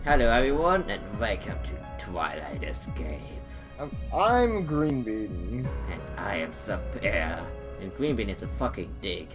Hello everyone and welcome to Twilight Escape. I'm Green Bean. And I am Sapare. And Green Bean is a fucking dick.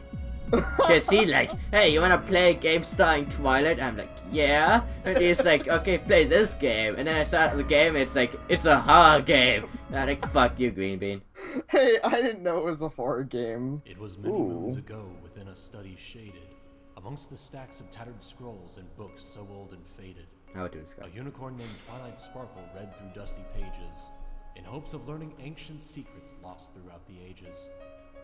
Cause he like, hey, you wanna play a game starring Twilight? I'm like, yeah. And he's like, okay, play this game. And then I start the game, it's like, it's a horror game. And I'm like, fuck you, Green Bean. Hey, I didn't know it was a horror game. It was many moons ago within a study shaded, amongst the stacks of tattered scrolls and books so old and faded. How would you describe? A unicorn named Twilight Sparkle read through dusty pages, in hopes of learning ancient secrets lost throughout the ages.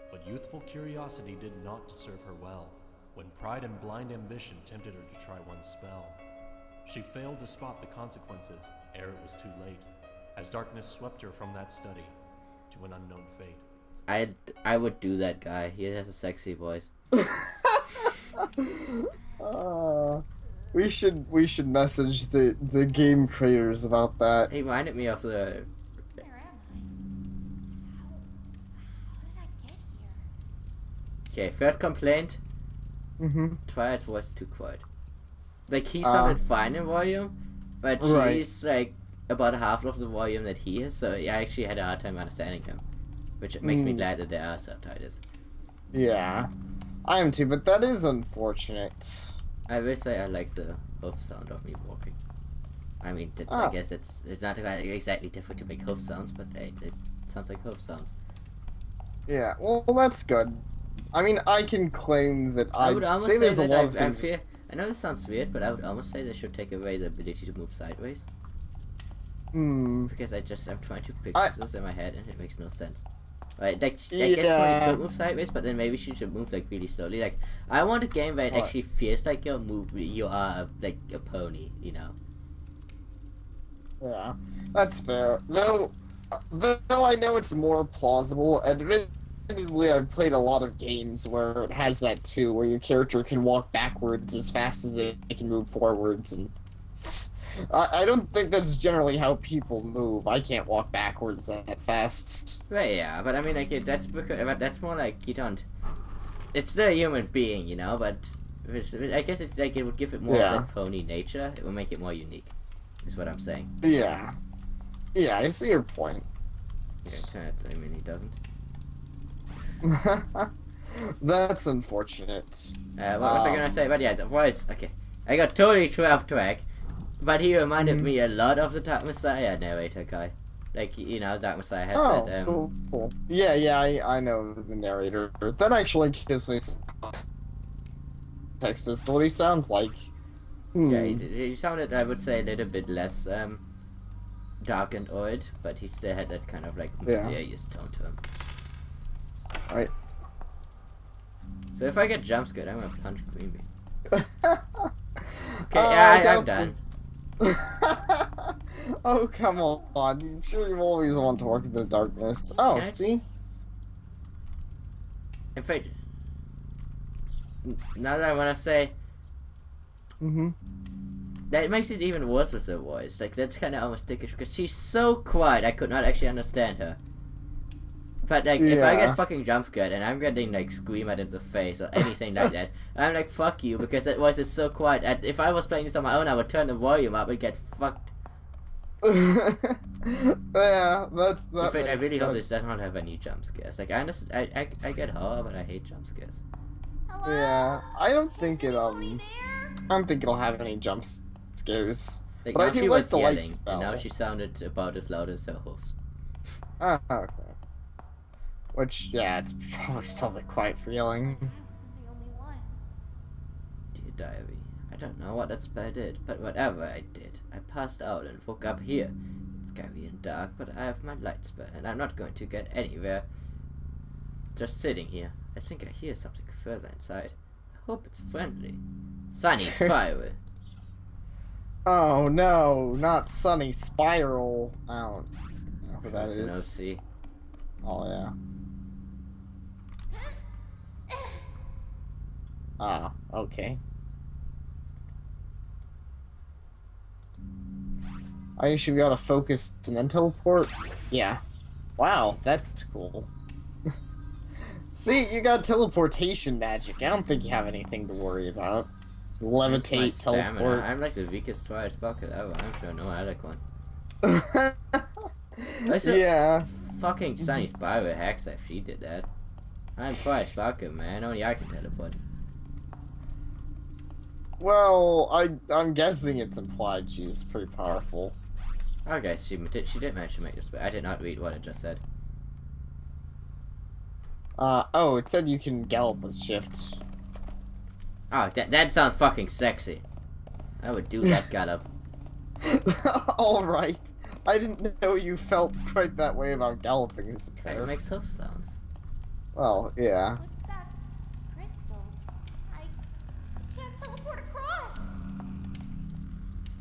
But youthful curiosity did not serve her well, when pride and blind ambition tempted her to try one spell. She failed to spot the consequences ere it was too late, as darkness swept her from that study to an unknown fate. I would do that guy. He has a sexy voice. We should message the game creators about that. He reminded me of the... Where am I? How did I get here? Okay, first complaint. Twilight's voice is too quiet. Like, he sounded fine in volume, but she's like about half of the volume that he is, so I actually had a hard time understanding him. Which makes me glad that there are subtitles. Yeah, I am too, but that is unfortunate. I will say I like the hoof sound of me walking. I mean, I guess it's not exactly different to make hoof sounds, but it sounds like hoof sounds. Yeah, well, that's good. I mean, I can claim that I would almost say there's say a that lot of things. I know this sounds weird, but I would almost say they should take away the ability to move sideways. Because I'm trying to picture this in my head and it makes no sense. Right, like, I guess ponies could move sideways, but then maybe she should move like really slowly. Like, I want a game where it actually feels like you are like a pony, you know? Yeah, that's fair. Though I know it's more plausible, admittedly I've played a lot of games where it has that too, where your character can walk backwards as fast as it can move forwards, and I don't think that's generally how people move. I can't walk backwards that fast. Right, yeah, but I mean, like, that's more like you don't... It's still a human being, you know, but I guess it's like it would give it more of that pony nature. It would make it more unique, is what I'm saying. Yeah. Yeah, I see your point. Okay, I mean, he doesn't. That's unfortunate. What was I gonna say? But yeah, the voice, okay. I got totally off track. But he reminded me a lot of the Dark Messiah narrator guy. Like, you know, Dark Messiah has that, cool. Yeah, I know the narrator. That actually gives me some text as to what he sounds like. Yeah, he sounded, I would say, a little bit less, dark and old, but he still had that kind of, like, mysterious tone to him. Right. So if I get jump scared, I'm gonna punch Green Bean. Okay, I'm done. Oh, come on. I'm sure you always want to work in the darkness. Oh, see? In fact, now that I want to say... That makes it even worse with her voice. Like, that's kind of almost dickish, because she's so quiet, I could not actually understand her. But, like, if I get fucking jump scared and I'm getting, like, scream at in the face or anything like that, I'm like, fuck you, because that voice is so quiet. And if I was playing this on my own, I would turn the volume up and get fucked. Yeah, that's that. In fact, I really hope this does not have any jump scares. Like, I understand, I get horror, but I hate jump scares. Hello? Yeah, I don't think it, Are we there? I don't think it'll have any jump scares. Like, but I do like the light yelling, spell. and now she sounded about as loud as her hoofs. Ah, okay. Which, yeah, it's probably still a bit quiet for yelling. I wasn't the only one. Dear diary, I don't know what that spell did, but whatever I did, I passed out and woke up here. It's scary and dark, but I have my light spell, and I'm not going to get anywhere. Just sitting here. I think I hear something further inside. I hope it's friendly. Sunny Spiral. Oh no, not Sunny Spiral. I don't know who that is. See. Oh yeah. Ah, okay. Are you sure we gotta focus and then teleport? Yeah. Wow, that's cool. See, you got teleportation magic. I don't think you have anything to worry about. levitate, Stamina. teleport. I'm like the weakest Twilight Sparkle ever. I'm sure no other one. Yeah. Fucking Sunny Spire hacks if she did that. I'm Twilight Sparkle, man. Only I can teleport. Well, I'm guessing it's implied she's pretty powerful. Okay, she did manage to make this, but I did not read what it just said. Oh, it said you can gallop with shift. Oh, that sounds fucking sexy. I would do that gallop. Alright. I didn't know you felt quite that way about galloping as a It pair. makes hoof sounds. Well, yeah. What's that crystal? I can't teleport across.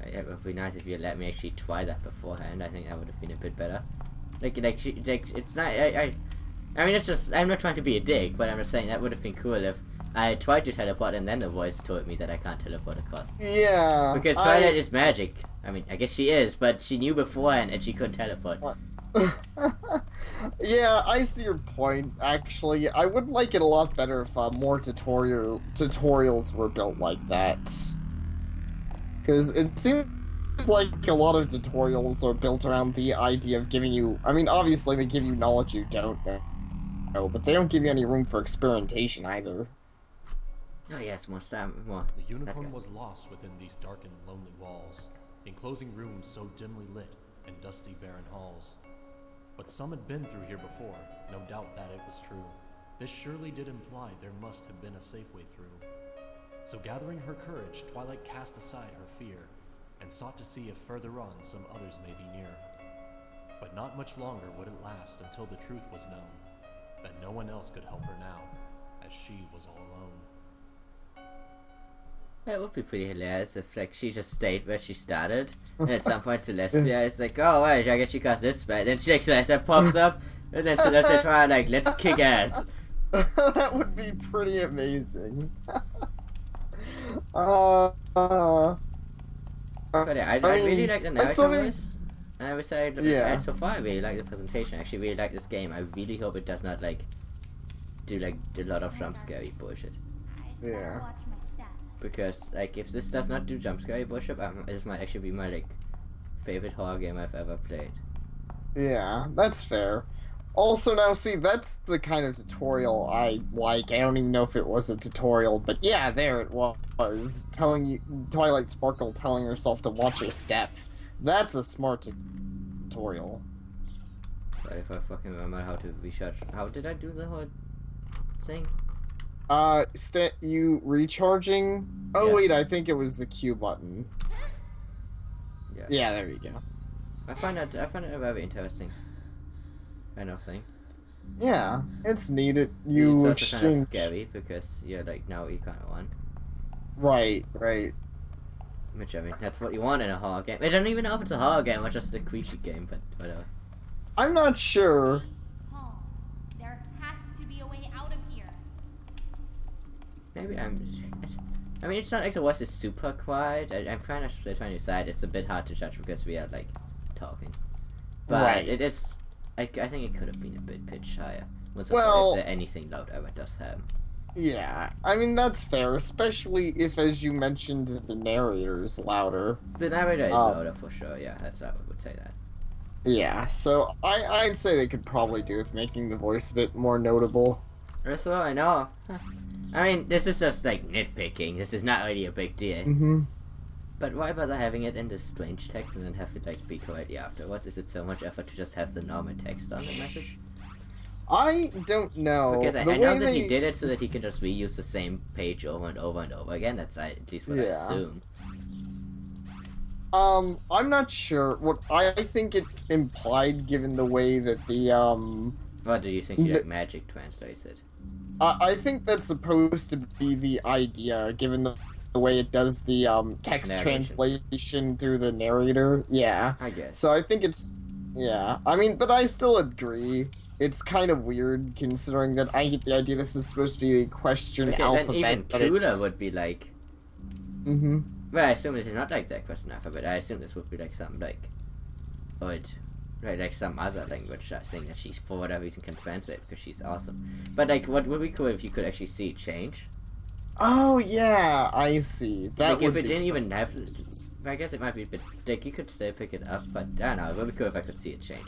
It would be nice if you let me actually try that beforehand. I think that would have been a bit better. It's not. I mean, it's just. I'm not trying to be a dick, but I'm just saying that would have been cool if I tried to teleport and then the voice told me that I can't teleport across. Yeah. Because Twilight is magic. I mean, I guess she is, but she knew beforehand and she couldn't teleport. What? Yeah, I see your point, actually. I would like it a lot better if more tutorials were built like that. Because it seems like a lot of tutorials are built around the idea of giving you... I mean, obviously they give you knowledge you don't know, but they don't give you any room for experimentation either. Oh yes, more. The unicorn Okay. was lost within these dark and lonely walls, enclosing rooms so dimly lit and dusty barren halls. But some had been through here before, no doubt that it was true. This surely did imply there must have been a safe way through. So gathering her courage, Twilight cast aside her fear, and sought to see if further on some others may be near. But not much longer would it last until the truth was known, that no one else could help her now, as she was all alone. That would be pretty hilarious if, like, she just stayed where she started, and at some point Celestia is like, oh, wait, I guess you got this bad. Then Celestia pops up, and then Celestia try like, let's kick ass. That would be pretty amazing. But yeah, I really like the narrator sort of- voice. And I would say, Yeah. so far I really like the presentation. I actually really like this game. I really hope it does not, like, do, like, a lot of jump scary bullshit. I Yeah. gotta watch my step. Because, like, if this does not do jump scary bullshit, this might actually be my, like, favorite horror game I've ever played. Yeah, that's fair. Also, now, see, that's the kind of tutorial I like. I don't even know if it was a tutorial, but yeah, there it was. Telling you, Twilight Sparkle telling herself to watch her step. That's a smart tutorial. But if I fucking remember how to recharge... How did I do the whole thing? You recharging? Oh, Yeah. wait, I think it was the Q button. Yeah. Yeah, there you go. I find it a very interesting kind of thing. Yeah, it's needed. It's You also kind of exchange... scary because you're like, now you kind of want. Right, right. Which, I mean, that's what you want in a horror game. I don't even know if it's a horror game or just a creepy game, but whatever. I'm not sure. Calm. There has to be a way out of here. Maybe I mean, it's not like the voice is super quiet. I'm trying to decide. It's a bit hard to judge because we are, like, talking. But Right. it is... I think it could have been a bit pitched higher. Well- If anything loud ever does happen. Yeah, I mean, that's fair, especially if, as you mentioned, the narrator's louder. The narrator is louder for sure, yeah, I would say that. Yeah, so I'd say they could probably do with making the voice a bit more notable. That's all I know. I mean, this is just like nitpicking. This is not really a big deal. Mm-hmm. But why bother having it in this strange text and then have it like be correctly afterwards? Is it so much effort to just have the normal text on the message? I don't know. Because I The know way that he they- did it so that he can just reuse the same page over and over and over again. That's at least what I Yeah. assume. I'm not sure. What I think it implied, given the way that the What do you think he like magic translates it? I think that's supposed to be the idea, given the way it does the text Narration. translation through the narrator. Yeah. I guess. So I think it's, yeah. I mean, but I still agree. It's kind of weird considering that I get the idea this is supposed to be a question Okay, alphabet, then even but cooler it's... would be like. Mm-hmm. Well, I assume this is not like that question alphabet. I assume this would be like some like odd, right? Like some other language thing that she, for whatever reason, can translate because she's awesome. But like, what would be cool if you could actually see it change? Oh yeah, I see. That Like, if would it be didn't even have... coincidence. I guess it might be a bit... Like, you could still pick it up, but I don't know. It would be cool if I could see it change.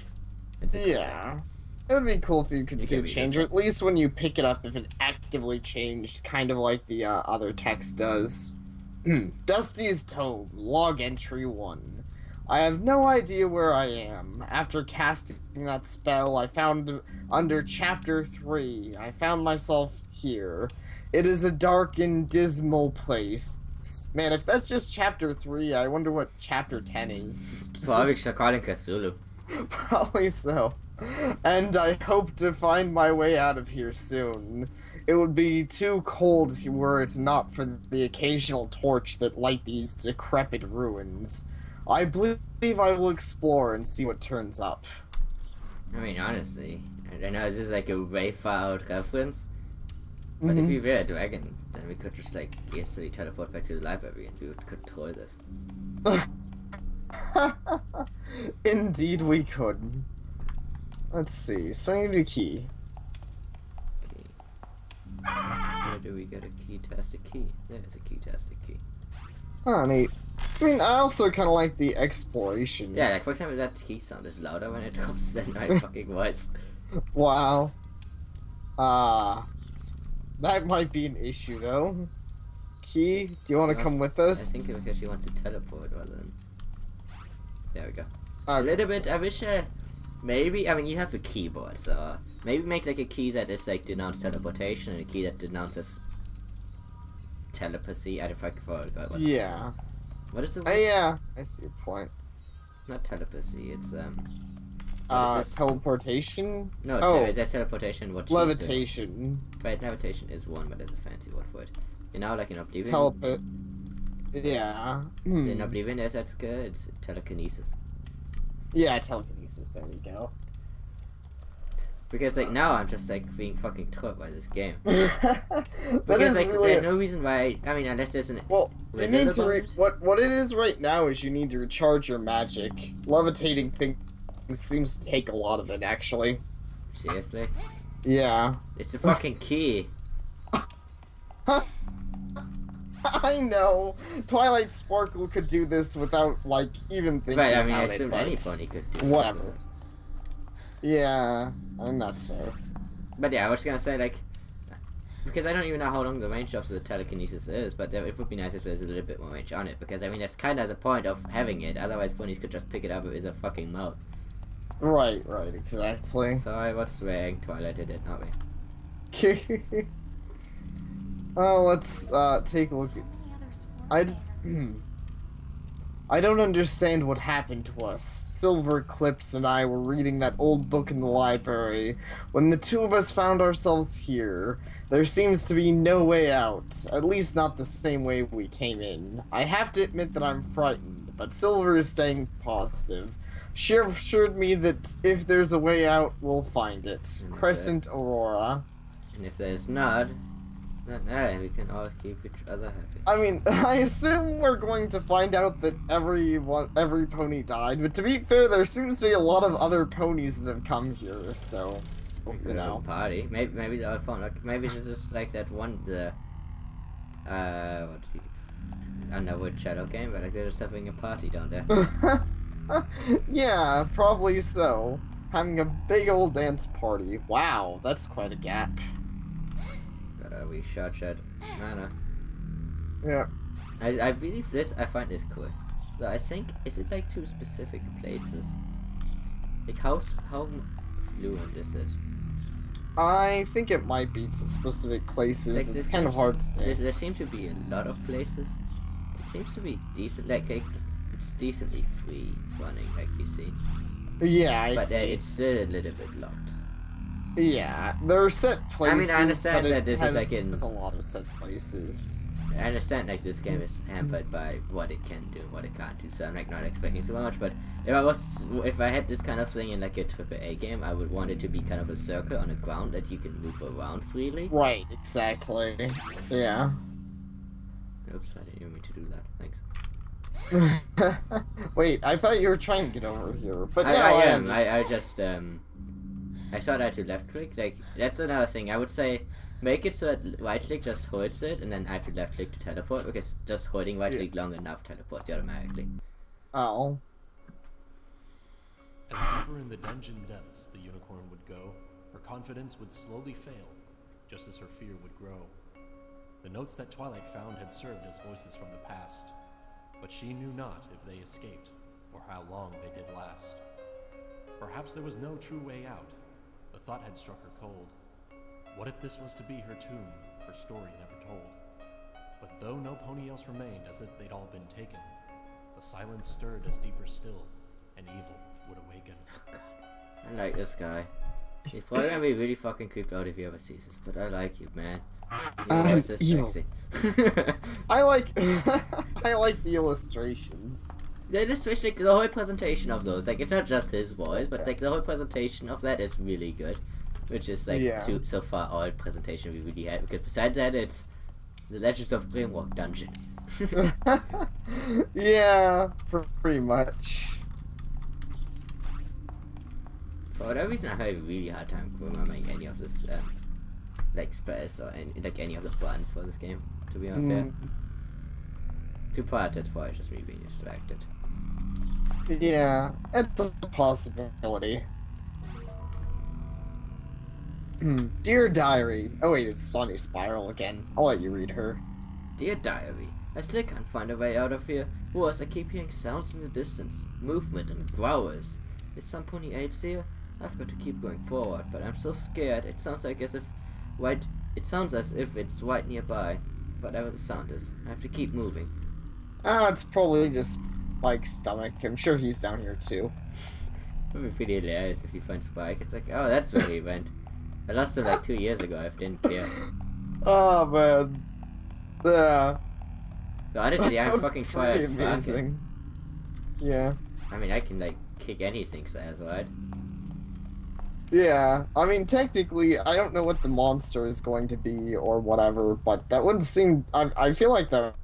It's a cool Yeah. It would be cool if you could It see could it be change, this or at least when you pick it up, if it actively changed, kind of like the other text does. Dusty's Tome, log entry 1. I have no idea where I am. After casting that spell, I found under chapter 3. I found myself here. It is a dark and dismal place. Man, if that's just chapter 3, I wonder what chapter 10 is. Probably calling Cthulhu. Probably so. And I hope to find my way out of here soon. It would be too cold were it not for the occasional torch that light these decrepit ruins. I believe I will explore and see what turns up. I mean, honestly, I know this is like a way far out reference, but if Mhm. we were a dragon, then we could just like instantly teleport back to the library and we would control this. Indeed we could. Let's see, so I need a key. Okay. Where do we get a key-tastic key? There's a key-tastic key. Oh, neat. I mean, I also kind of like the exploration. Yeah, like for example, that key sound is louder when it drops than my fucking voice. Wow. That might be an issue, though. Key, do you want to come with us? I think it was because she wants to teleport rather than... There we go. A Okay. little bit, I wish, maybe, I mean, you have a keyboard, so maybe make like a key that is like denounce teleportation and a key that denounces telepathy. I forgot what Yeah. What is the word? Yeah, I see your point. Not telepathy, it's, what is this? Teleportation? No, Oh. that's teleportation, what she's doing. Levitation. Right, levitation is one, but there's a fancy word for it. You know, like in Oblivion? Yeah. In Oblivion, that's good, it's telekinesis. Yeah, telekinesis, there we go. Because, like, now I'm just, like, being fucking taught by this game. That Because, is like, really... there's no reason why, I mean, unless there's an... Well, you wizard need to about it? what it is right now is you need to recharge your magic. Levitating thing seems to take a lot of it, actually. Seriously? Yeah. It's a fucking key. I know. Twilight Sparkle could do this without, like, even thinking Right, I mean, I about assume it, any but pony could do whatever. it. Yeah, I mean, that's fair. But yeah, I was gonna say, like, because I don't even know how long the range of the telekinesis is, but it would be nice if there's a little bit more range on it, because, I mean, that's kind of the point of having it, otherwise ponies could just pick it up with a fucking mouth. Right, exactly. So I was swearing Twilight did it, not me. Well, let's take a look at... Many others swarm I don't understand what happened to us. Silver Clips and I were reading that old book in the library when the two of us found ourselves here. There seems to be no way out, at least not the same way we came in. I have to admit that I'm frightened, but Silver is staying positive. She assured me that if there's a way out, we'll find it. Okay. Crescent Aurora. And if there's not, then we can all keep each other happy. I mean, I assume we're going to find out that every pony died, but to be fair, there seems to be a lot of other ponies that have come here, so, We you could have know. a party. Maybe the phone. Like, maybe this is like that one what's the Underwood Shadow game, but like they're just having a party down there. Yeah, probably so. Having a big old dance party. Wow, that's quite a gap. But we shot mana. Yeah. I believe this. I find this cool. So I think is it like two specific places? Like how fluent is it? I think it might be to specific places. Like, It's there kind of seems- hard to say. There seem to be a lot of places. It seems to be decent. Like it's decently free running, like you see. Yeah, I But see. it's still a little bit locked. Yeah, there are set places. I understand but that it this is like in- has a lot of set places. I understand like this game is hampered by what it can do, what it can't do. So I'm like not expecting so much. But if I had this kind of thing in like a AAA game, I would want it to be kind of a circle on the ground that you can move around freely. Right, exactly. Yeah. Oops, I didn't even mean to do that. Thanks. Wait, I thought you were trying to get over here, but no, I am. understand. I just I thought I had to left click. Like that's another thing. I would say Make it so that right click just holds it, and then I have to left click to teleport, because just holding right click long enough teleports you automatically. Oh. As deeper in the dungeon depths the unicorn would go, her confidence would slowly fail, just as her fear would grow. The notes that Twilight found had served as voices from the past, but she knew not if they escaped, or how long they did last. Perhaps there was no true way out. The thought had struck her cold. What if this was to be her tomb, her story never told? But though no pony else remained, as if they'd all been taken, the silence stirred as deeper still, and evil would awaken. I like this guy. He's probably gonna be really fucking creeped out if he ever sees this, but I like you, man. Your voice is evil. sexy. I like I like the illustrations. The illustration, like, the whole presentation of those, like, it's not just his voice, but like the whole presentation of that is really good. Which is like so far all presentation we really had, because besides that it's the Legends of Grimrock Dungeon. Yeah, pretty much. For whatever reason, I had a really hard time remembering any of this, like spells or any of the buttons for this game. To be unfair, two parts it's probably just me being distracted. Yeah, it's a possibility. Dear Diary. Oh wait, it's Spawny Spiral again. I'll let you read her. Dear Diary, I still can't find a way out of here. Worse, I keep hearing sounds in the distance, movement and growls. Is some pony aids here? I've got to keep going forward, but I'm so scared. It sounds as if it's right nearby. Whatever the sound is, I have to keep moving. It's probably just Spike's stomach. I'm sure he's down here too. It would be pretty hilarious if you find Spike. It's like, oh, that's where he went. I lost him like 2 years ago. I didn't care. Oh man. Yeah. So honestly, I'm fucking Twilight Sparkle. Amazing. Yeah. I mean, I can like kick anything size wide. Yeah. I mean, technically, I don't know what the monster is going to be or whatever, but that would seem. I feel like that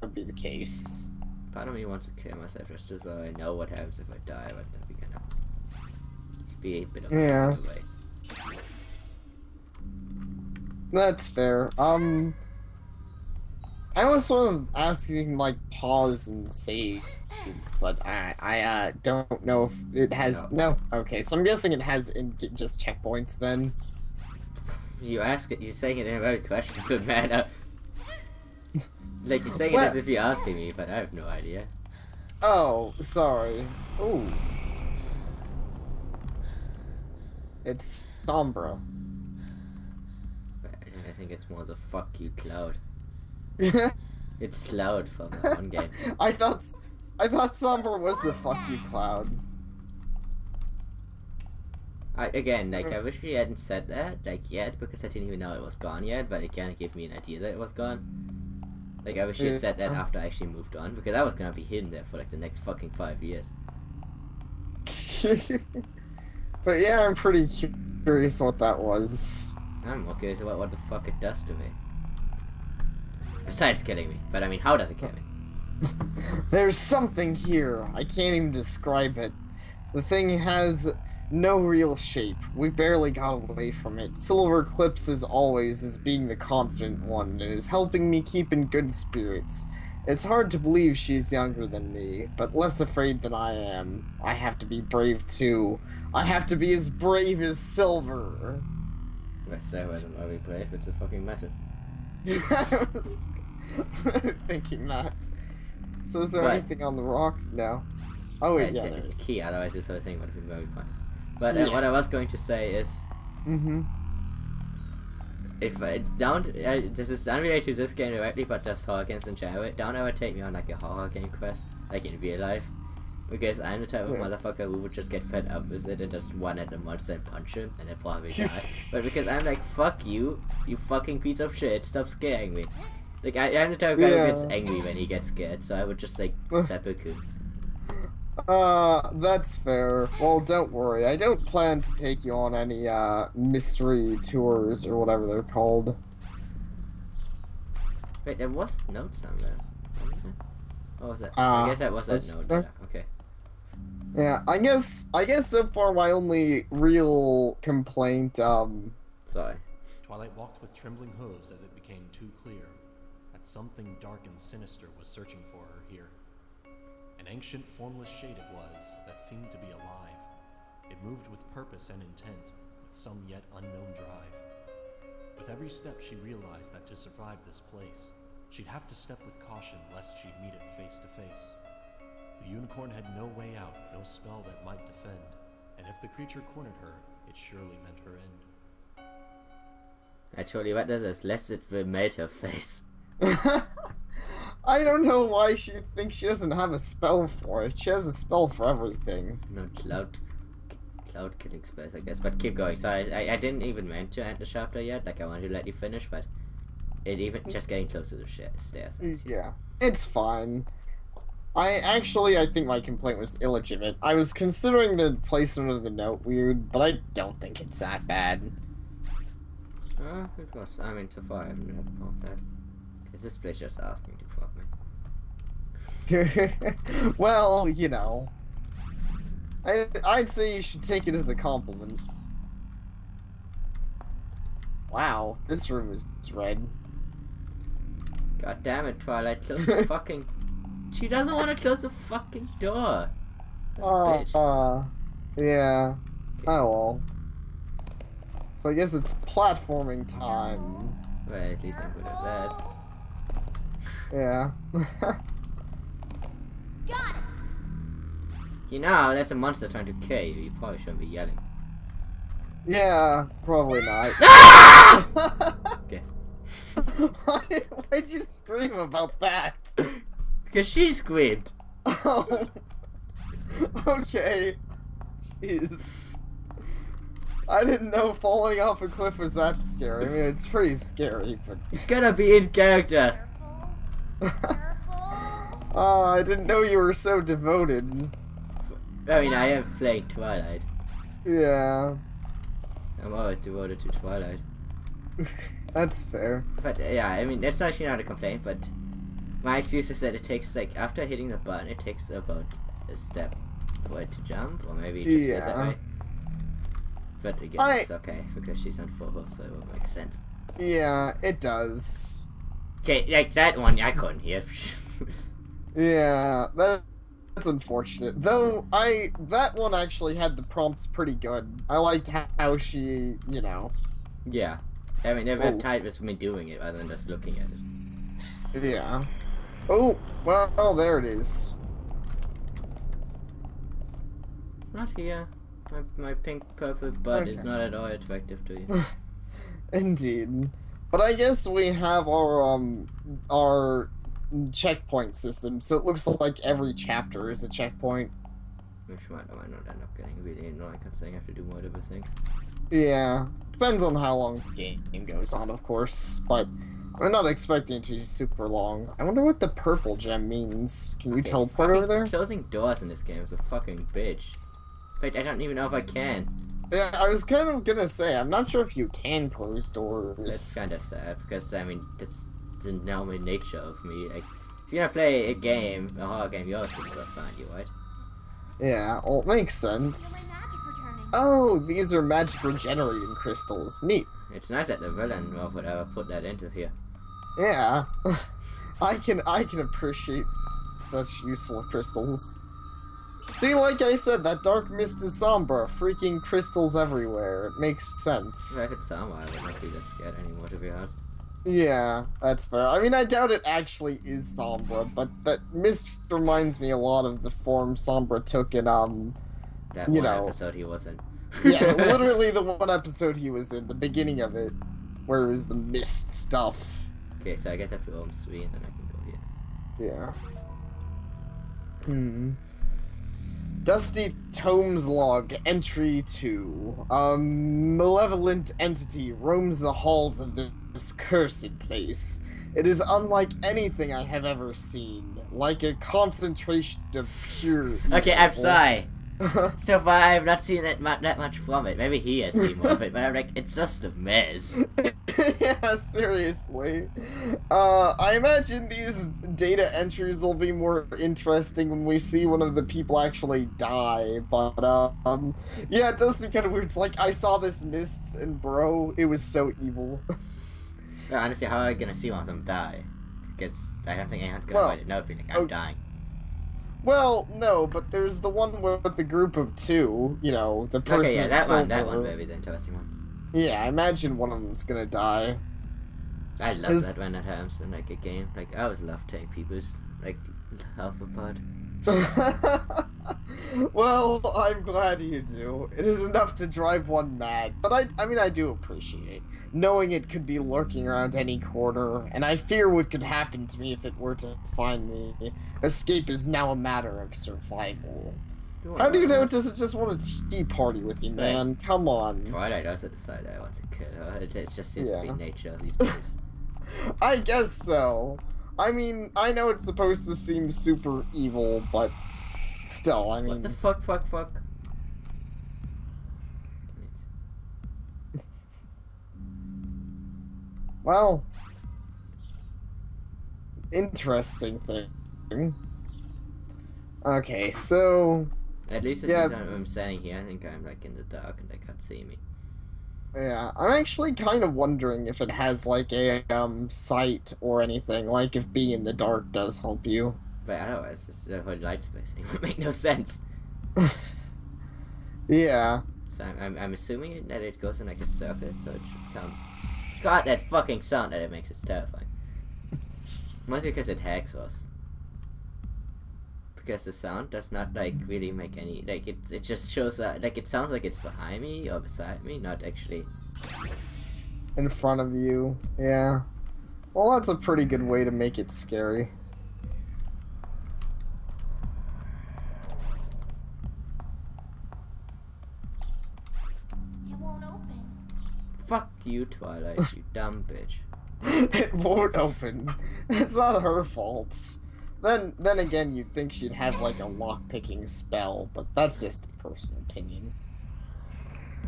would be the case. Part of me wants to kill myself just so I know what happens if I die, but that'd be kind of be a bit of a way. That's fair. I was sort of asking like pause and save, but I don't know if it has. No. Okay, so I'm guessing it has just checkpoints then. You ask it. You're saying it in a very questionable manner. Like you're saying it as if you're asking me, but I have no idea. Oh, sorry. Ooh. It's Sombra. I think it's more the fuck you cloud. It's loud from one game. I thought Sombra was the fuck you cloud. I wish we hadn't said that, yet, because I didn't even know it was gone yet, but it kinda gave me an idea that it was gone. Like, I wish you had said that after I actually moved on, because I was gonna be hidden there for, like, the next fucking 5 years. But yeah, I'm pretty curious what that was. I'm okay about what the fuck it does to me. Besides killing me. But I mean, how does it kill me? There's something here. I can't even describe it. The thing has no real shape. We barely got away from it. Silver Clips, as always, is being the confident one and is helping me keep in good spirits. It's hard to believe she's younger than me, but less afraid than I am. I have to be brave too. I have to be as brave as Silver. Well, so isn't very brave, it's a fucking matter. I was thinking that. So is there anything on the rock? No. Oh wait, yeah, there's a key, otherwise this whole thing would have been very pointless. But what I was going to say is... If this is unrelated to this game directly, but just horror games in general, don't ever take me on like a horror game quest, like in real life. Because I'm the type of motherfucker who would just get fed up with it and just run at the monster and punch him, and then probably die. But because I'm like, fuck you, you fucking piece of shit, stop scaring me. Like, I'm the type of guy who gets angry when he gets scared, so I would just like, seppuku. That's fair. Well, don't worry, I don't plan to take you on any, mystery tours, or whatever they're called. Wait, there was notes on there. What was that? I guess that was that note. There? Okay. Yeah, I guess so far my only real complaint, Sorry. Twilight walked with trembling hooves as it became too clear that something dark and sinister was searching for her here. An ancient, formless shade it was that seemed to be alive. It moved with purpose and intent, with some yet unknown drive. With every step she realized that to survive this place, she'd have to step with caution lest she'd meet it face to face. The unicorn had no way out, no spell that might defend, and if the creature cornered her, it surely meant her end. Actually, what does this? Lest it will melt her face. I don't know why she thinks she doesn't have a spell for it. She has a spell for everything. No cloud killing spells, I guess. But keep going. So I didn't even meant to end the chapter yet. Like, I wanted to let you finish, but it even just getting close to the stairs. Yeah, it's fine. I think my complaint was illegitimate. I was considering the placement of the note weird, but I don't think it's that bad. It was. I mean, so far I haven't had a problem with that. Because this place just asking to fuck me. Well, you know. I'd say you should take it as a compliment. Wow, this room is red. God damn it, Twilight, close the fucking... She doesn't want to close the fucking door. Bitch. Yeah. Oh well. So I guess it's platforming time. Well, at least I'm good at that. Yeah. Got it. You know, there's a monster trying to kill you. You probably shouldn't be yelling. Yeah, probably not. Okay. Why'd you scream about that? Because she screamed. Oh. Okay. Jeez. I didn't know falling off a cliff was that scary. I mean, it's pretty scary, but... It's gonna be in character. Careful. Oh, I didn't know you were so devoted. I mean, I have played Twilight. Yeah. I'm always devoted to Twilight. That's fair. But yeah, I mean, that's actually not a complaint, but my excuse is that it takes, like, after hitting the button, it takes about a step for it to jump, or maybe it just is that way. But again, it's okay, because she's on 4 hoofs, so it will make sense. Yeah, it does. Okay, like that one, I couldn't hear. Yeah, that's unfortunate. Though, that one actually had the prompts pretty good. I liked how she, you know... Yeah. I mean, they're very tight with me doing it, rather than just looking at it. Yeah. Oh, well, there it is. Not here. My pink purple butt is not at all attractive to you. Indeed. But I guess we have our checkpoint system, so it looks like every chapter is a checkpoint. Which might not end up getting really annoying, considering I have to do multiple things. Yeah. Depends on how long the game goes on, of course, but I'm not expecting it to be super long. I wonder what the purple gem means. Can you teleport over there? Closing doors in this game is a fucking bitch. Wait, I don't even know if I can. Yeah, I was kind of gonna say, I'm not sure if you can close doors. That's kind of sad, because, I mean, that's the normal nature of me. Like, if you're gonna play a game, a horror game, you always put stuff behind you, right? Yeah, well, it makes sense. Oh, these are magic regenerating crystals. Neat. It's nice that the villain or whatever put that into here. Yeah. I can appreciate such useful crystals. See, like I said, that dark mist is Sombra. Freaking crystals everywhere. It makes sense. If it's Sombra, I would not be that scared anymore, to be honest. Yeah, that's fair. I mean, I doubt it actually is Sombra, but that mist reminds me a lot of the form Sombra took in, that one episode he was in. Yeah, literally the one episode he was in, the beginning of it, where it was the mist stuff. Okay, so I guess I have to own 3 and then I can go here. Yeah. Dusty Tomes Log, Entry 2. A malevolent entity roams the halls of this cursed place. It is unlike anything I have ever seen. Like a concentration of pure evil. Okay, I'm sorry. So far, I have not seen that much from it. Maybe he has seen more of it, but I'm like, it's just a mess. Yeah, seriously. I imagine these data entries will be more interesting when we see one of the people actually die, but, yeah, it does seem kind of weird. It's like, I saw this mist, and bro, it was so evil. No, honestly, how am I gonna see one of them die? Because I don't think anyone's gonna write a note being like, I'm dying. Well, no, but there's the one with the group of two, you know, the person. Okay, yeah, that one silver. may be the interesting one. Yeah, I imagine one of them's gonna die. I love that when that happens in, like, a game. Like, I always love taking people's, like, health apart. Well, I'm glad you do. It is enough to drive one mad, but I mean, I do appreciate knowing it could be lurking around any corner, and I fear what could happen to me if it were to find me. Escape is now a matter of survival. How do you know it doesn't just want a tea party with you, man? Right. Come on. Twilight also decided I want to kill her. It just seems to be nature of these movies. I guess so. I mean, I know it's supposed to seem super evil, but still, I mean... What the fuck? Well... Interesting thing. Okay, so... At least if I'm standing here, I think I'm, like, in the dark and they can't see me. Yeah, I'm actually kind of wondering if it has, like, a, sight or anything, like if being in the dark does help you. But otherwise, the whole light spacing would make no sense. Yeah. So I'm assuming that it goes in, like, a circle, so it should come... God, that fucking sound that it makes is terrifying. Mostly because it hacks us. Because the sound does not, like, really make any, like, it just shows that, like, it sounds like it's behind me or beside me, not actually in front of you. Yeah. Well, that's a pretty good way to make it scary. It won't open. Fuck you, Twilight, you dumb bitch. It won't open. It's not her fault. Then again, you'd think she'd have, like, a lock-picking spell, but that's just a personal opinion.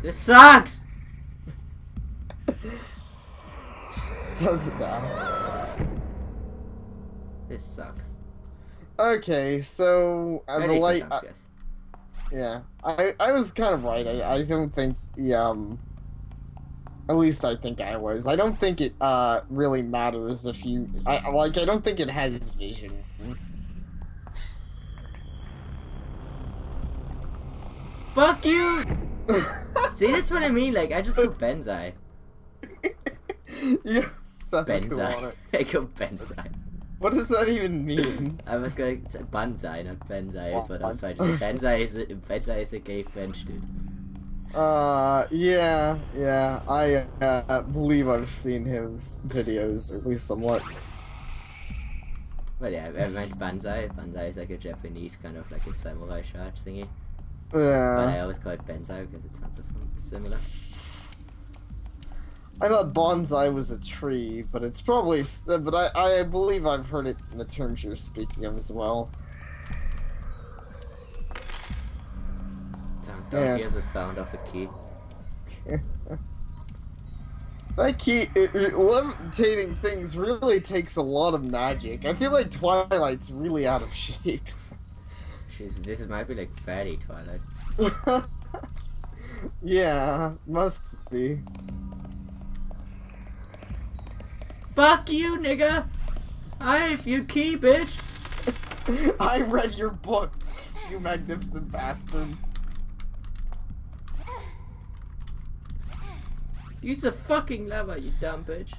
This sucks! Does it now? This sucks. Okay, so, the light... Yes. Yeah, I was kind of right. I don't think the, at least I think I was. I don't think it, really matters if you... I don't think it has vision. Fuck you! See, that's what I mean, like, I just go Benzai. You suck on Benzai. it. I go Benzai. What does that even mean? I was going to say Banzai, not Benzai is what I was trying to say. Benzai is a gay French dude. Yeah, I believe I've seen his videos, or at least somewhat. But yeah, I meant Banzai. Banzai is like a Japanese kind of like a samurai charge thingy. Yeah. But I always call it Benzai because it sounds so similar. I thought bonsai was a tree, but it's probably... But I believe I've heard it in the terms you're speaking of as well. Don't hear the sound of the key. That key... levitating things really takes a lot of magic. I feel like Twilight's really out of shape. This might be like fatty Twilight. Yeah, must be. Fuck you, nigga! I have your key, bitch! I read your book, you magnificent bastard. Use the fucking lever, you dumb bitch.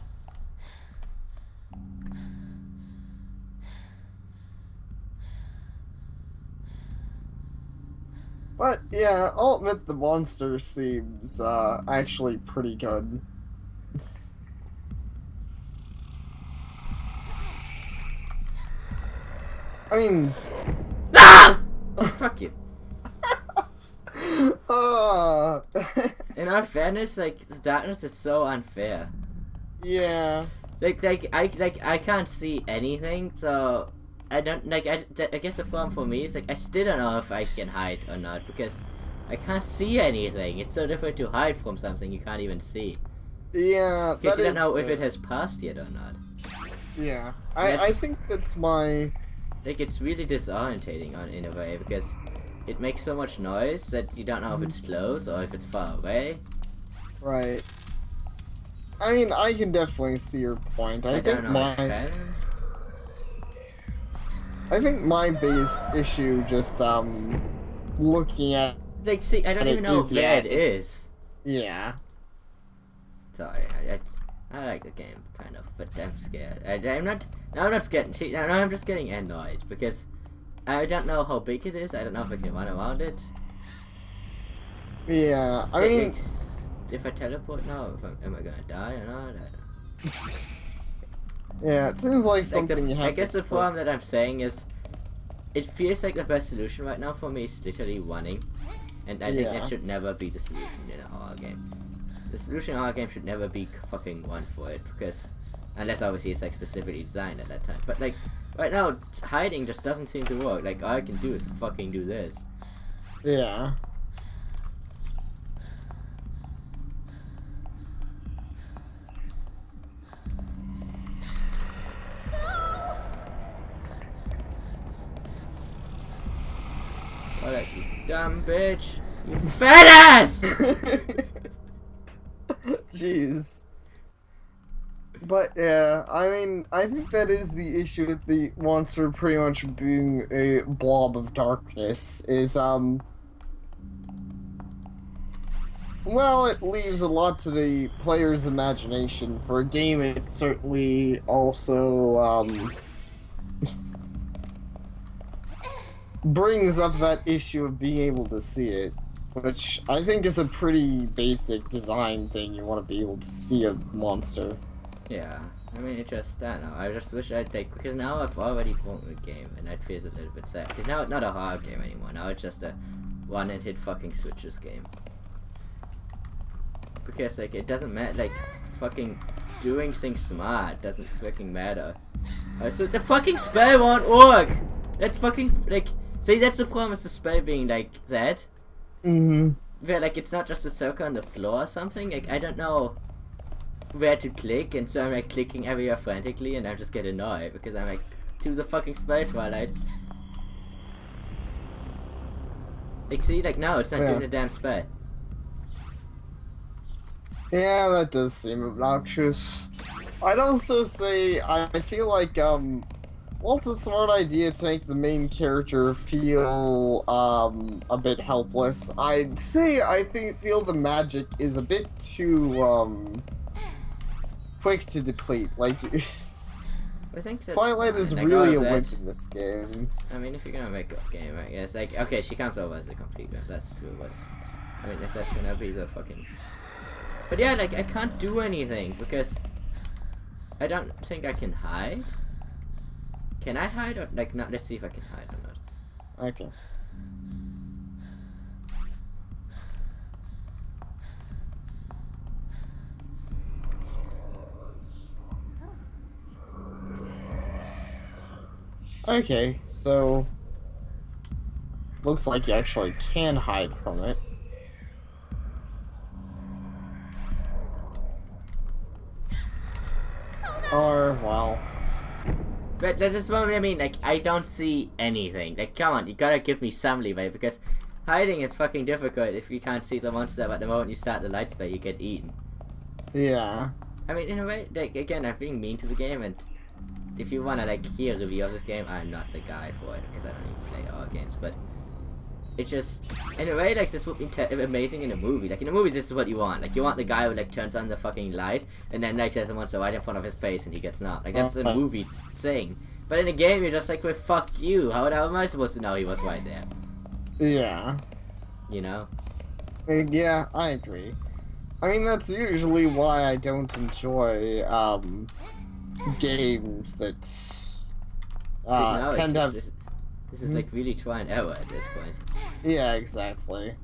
But yeah, I'll admit the monster seems actually pretty good. I mean... Ah! Fuck you. In our fairness, like, darkness is so unfair. Yeah. I can't see anything, so I don't like. I guess the problem for me is like I still don't know if I can hide or not because I can't see anything. It's so difficult to hide from something you can't even see. Yeah, Because you don't know if it has passed yet or not. Yeah, I think that's my... Like, it's really disorientating in a way, because it makes so much noise that you don't know if it's close or if it's far away. Right. I mean, I can definitely see your point. I think my biggest issue just, looking at... Like, see, I don't even know where it is. Yeah. Sorry, I like the game, kind of, but I'm scared. I'm not scared. See, now I'm just getting annoyed, because I don't know how big it is. I don't know if I can run around it. Yeah, I mean... If I teleport now, am I gonna die or not? Yeah, it seems like something you have to I guess the problem that I'm saying is, it feels like the best solution right now for me is literally running. And I think that should never be the solution in a horror game. The solution in a horror game should never be fucking run for it, because... Unless obviously it's like specifically designed at that time. But like, right now, hiding just doesn't seem to work. Like, all I can do is fucking do this. Yeah. What you dumb bitch! You fat ass! Jeez. But yeah, I mean, I think that is the issue with the monster pretty much being a blob of darkness, is, well, it leaves a lot to the player's imagination. For a game, it certainly also, brings up that issue of being able to see it, which I think is a pretty basic design thing. You want to be able to see a monster. Yeah, I mean, it just, I don't know, I just wish I'd take, because now I've already bought the game, and that feels a little bit sad, because now it's not a hard game anymore, now it's just a one-and-hit fucking switches game. Because, like, it doesn't matter, like, fucking doing things smart doesn't fucking matter. So the fucking spell won't work! That's fucking, like, see, that's the problem with the spell being, like, that. Mm-hmm. Where, like, it's not just a circle on the floor or something, like, I don't know where to click, and so I'm like clicking everywhere frantically, and I just get annoyed because I'm like, to the fucking spell, Twilight. Like, see, like, no, it's not doing the damn spell. Yeah, that does seem obnoxious. I'd also say, I feel like, well, it's a smart idea to make the main character feel, a bit helpless. I'd say feel the magic is a bit too, quick to deplete. Like, I think that's Twilight is like, really a wimp in this game. I mean, if you're gonna make a game, I guess, like, okay, she comes over as a complete wimp, that's true, but I mean, if that's gonna be the fucking... But yeah, like, I can't do anything, because I don't think I can hide. Can I hide, or, like, not, let's see if I can hide or not. Okay. Okay, so looks like you actually can hide from it. Or, well... But that's what I mean, like, I don't see anything. Like, come on, you gotta give me some leeway, because hiding is fucking difficult if you can't see the monster, but the moment you start the light spell, you get eaten. Yeah. I mean, in a way, like, again, I'm being mean to the game, and if you wanna, like, hear a review of this game, I'm not the guy for it, because I don't even play horror games, but it just, in a way, like, this would be amazing in a movie. Like, in a movie, this is what you want. Like, you want the guy who, like, turns on the fucking light, and then, like, there's a monster right in front of his face, and he gets knocked. Like, that's a movie thing. But in a game, you're just like, well, fuck you. How am I supposed to know he was right there? Yeah. You know? Yeah, I agree. I mean, that's usually why I don't enjoy, games that, tend to have... This is like really try and error at this point. Yeah, exactly.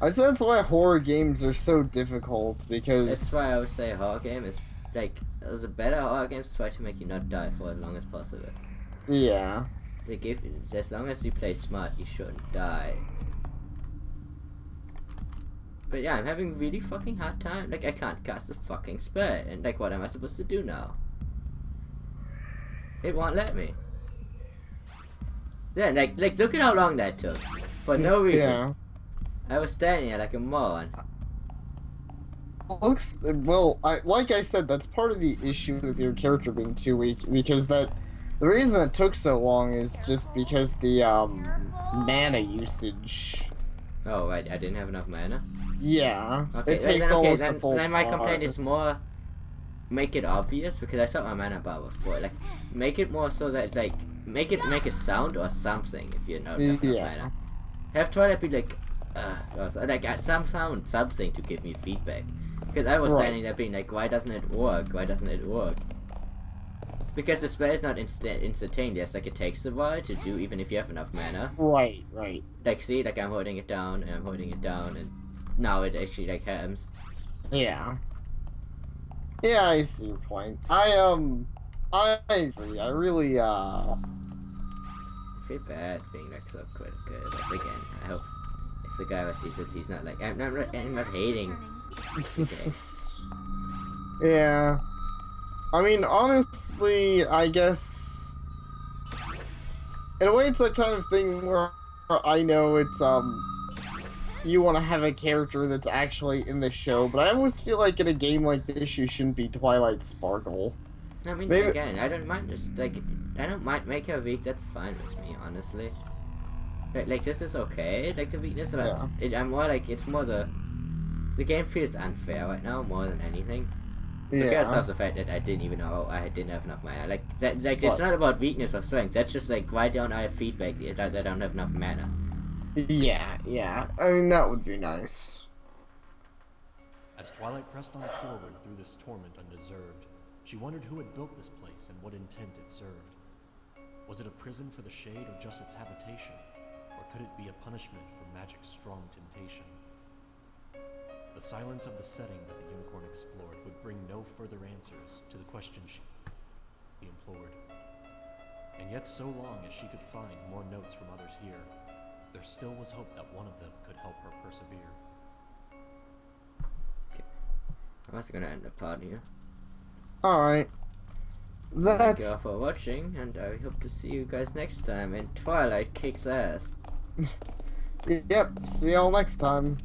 I sense why horror games are so difficult, because... That's why I would say a horror game is, like, the better horror games try to make you not die for as long as possible. Yeah. They give as long as you play smart, you shouldn't die. But yeah, I'm having really fucking hard time. Like, I can't cast a fucking spell, and like, what am I supposed to do now? It won't let me. Yeah, like look at how long that took for no reason. Yeah. I was standing there like a moron. Looks well. Like I said, that's part of the issue with your character being too weak, because the reason it took so long is just because the mana usage. Oh, I didn't have enough mana. Yeah, Okay, it takes almost a full. Then my complaint is more, make it obvious, because I thought my mana bar was full. Like, make it more so that like make a sound or something if you know enough mana. Have Twilight be like, some sound, something to give me feedback. Because I was standing there being like, why doesn't it work? Why doesn't it work? Because the spell is not instantaneous. Like, it takes a while to do, even if you have enough mana. Right. Like, see, like I'm holding it down and I'm holding it down, and now it actually like happens. Yeah. Yeah, I see your point. I agree. I really I feel bad being like so good. But again, I hope if the guy sees it, he's not like I'm not hating. Yeah. I mean, honestly, I guess in a way it's that kind of thing where I know it's you want to have a character that's actually in the show, but I always feel like in a game like this you shouldn't be Twilight Sparkle. I mean, again, I don't mind just like I don't mind make her weak. That's fine with me, honestly. Like this is okay. Like the weakness, but I'm more like it's more the game feels unfair right now more than anything. Because of the fact that I didn't even know I didn't have enough mana. Like that, like it's not about weakness or strength. That's just like why don't I have feedback that I don't have enough mana. Yeah. I mean that would be nice. As Twilight pressed on forward through this torment undeserved, she wondered who had built this place and what intent it served. Was it a prison for the shade or just its habitation? Or could it be a punishment for magic's strong temptation? The silence of the setting that the unicorn explored would bring no further answers to the question she implored. And yet so long as she could find more notes from others here, there still was hope that one of them could help her persevere. Okay. I'm also gonna end the part here. Alright. Thank you all for watching, and I hope to see you guys next time, and Twilight kicks ass. Yep, see y'all next time.